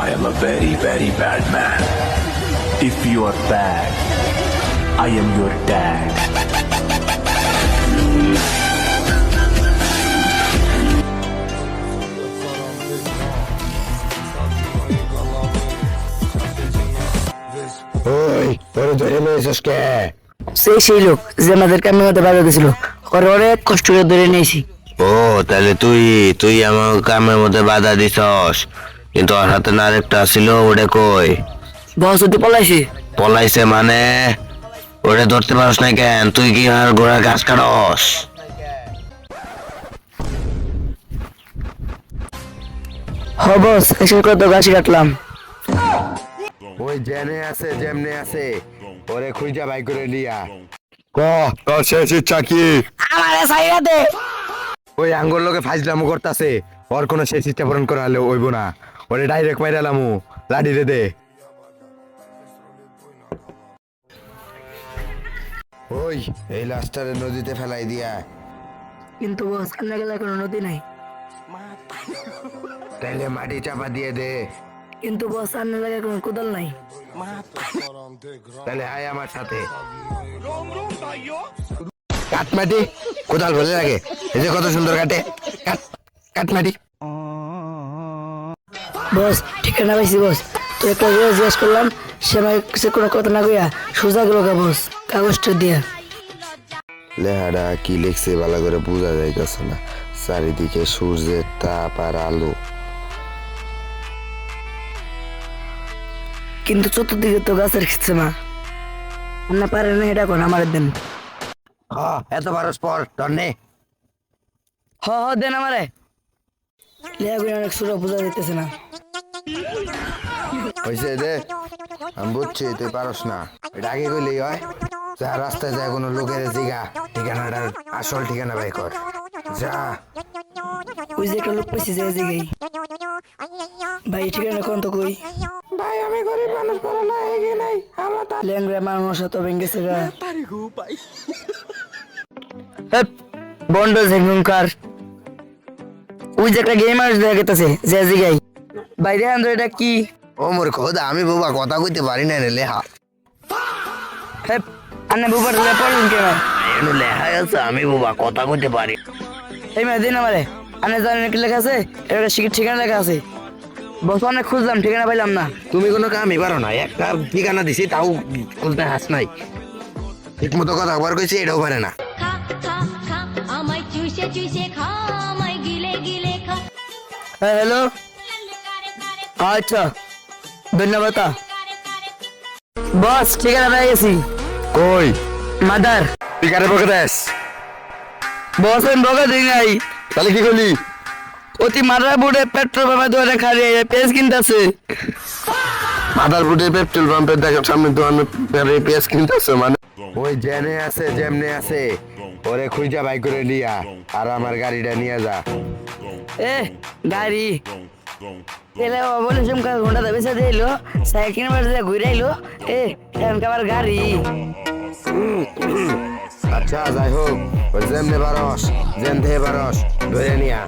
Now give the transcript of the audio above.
I am a very, very bad man. If you are bad, I am your dad. ওই তোর ধরে নিয়েছিস কে? সেই লোক যে আমাদের কামের মধ্যে বাধা দিয়েছিল ওরে অনেক কষ্ট করে ধরে নিয়েছি। ও তাহলে তুই আমার কামের মধ্যে বাধা দিছস, কিন্তু ওর হাতে না আরেকটা ছিল, ওটা কই? বস ওটি পলাইছে। পলাইছে মানে? ওটা ধরতে পারস না কেন? তুই কি আর ঘোড়া ঘাস কাটস? হ বস, এসে কত গাছি কাটলাম। ওই জেনে আছে যেমনে আছে ওরে খুঁজা বাই করে লিয়া। ক তোর শেষ ইচ্ছা কি? আমারে সাইরা দে। ওই আঙ্গুর লোকে ফাইজলামু করতাছে, ওর কোনো শেষ ইচ্ছা পূরণ করা হলে হইব না। ওরে ডাইরেক্ট মাইরালামু, লাডি রে দে। ওই এই লাশটারে নদীতে ফেলাই দিয়া। কিন্তু বস কান্না গেলে কোনো নদী নাই। তাইলে মাটি চাপা দিয়ে দে। কিন্তু বস সামনে লাগে কোনো কোদাল নাই। তাহলে আয় আমার সাথে। কাট মাটি, কোদাল ভালো লাগে, এই যে কত সুন্দর কাটে। কাট কাট মাটি। বস ঠিকানা পাইছি বস, তো একটা জিজ্ঞেস করলাম, সে কোনো কথা না কইয়া সোজা গেল বস কাগজটা দিয়া। লেহাটা কি লিখছে ভালো করে বোঝা যাইতেছে না, চারিদিকে সূর্যের তাপ আর আলো। কিন্তু চতুর্দিকে তো গাছের খিচ্ছে মা, না পারে না এটা কোন আমার দেন। এত বারস পর ধরনে হ দেন আমারে। লেগুন অনেক সুরা বোঝা যাইতেছে না। হয়েছে দে, আমি বুঝছি তুই পারস না, এটা আগে কইলেই হয়। যা রাস্তায় যায় কোনো লোকের জিগা, ঠিকানাটার আসল ঠিকানা বাই কর, যা। ওই যে একটা লোক পেয়েছি যে জিগাই। ভাই ঠিকানা কোন তো কই? ভাই আমি গরিব মানুষ, বড় না এগিয়ে নাই আমার ল্যাংরা মানুষ তো ভেঙ্গেছে গা। বন্ড ঝেঙ্গুঙ্কার ওই যে একটা গেম আস দেখা গেতেছে যে জিগাই। বাইরে আন্দ্র এটা কি? ও মোর খোদা, আমি বাবা কথা কইতে পারি না রে লেহা। আন্না বুবার ধরে পড়লেন কেন? এনে লেহা আছে, আমি বাবা কথা কইতে পারি। এই মেয়ে দিন আমারে, আন্না জানেন কি লেখা আছে? এটা ঠিকানা লেখা আছে। বস অনেক খুঁজলাম, ঠিকানা পাইলাম না। তুমি কোনো কামই পারো না, একটা ঠিকানা দিছি তাও বলতে হাস নাই। ঠিক মতো কথা একবার কইছি, এটাও পারে না। খা খা খা আমায় চুষে চুষে খা আমায় গিলে গিলে খা। হ্যাঁ হ্যালো, আচ্ছা ধন্যবাদ বস। ঠিকানা পেয়ে গেছি। কই? মাদার পিকারে বকে দেস? বস আমি বকা দিই নাই। তাহলে কি করলি? অতি মাদার বুড়ে পেট্রোল পাম্পে দোকানে খালি পেঁয়াজ কিনতেছে। মাদারপুরে পেট্রোল পাম্পের দেখার সামনে তো আমি পেঁয়াজ কিনতেছে মানে? ওই জেনে আছে যেমনে আছে ওরে খুঁজা বাই করে লিয়া, আর আমার গাড়িটা নিয়ে যা। এ গাড়ি এলে বলে চমকা ঘন্টা বেসা দিলো, সাইকেল মারতে ঘুরে আইলো। এখন আবার গাড়ি। আচ্ছা যাই হোক, ওই যেমনে পারস, যেন থেকে পারস ধরে নিয়া।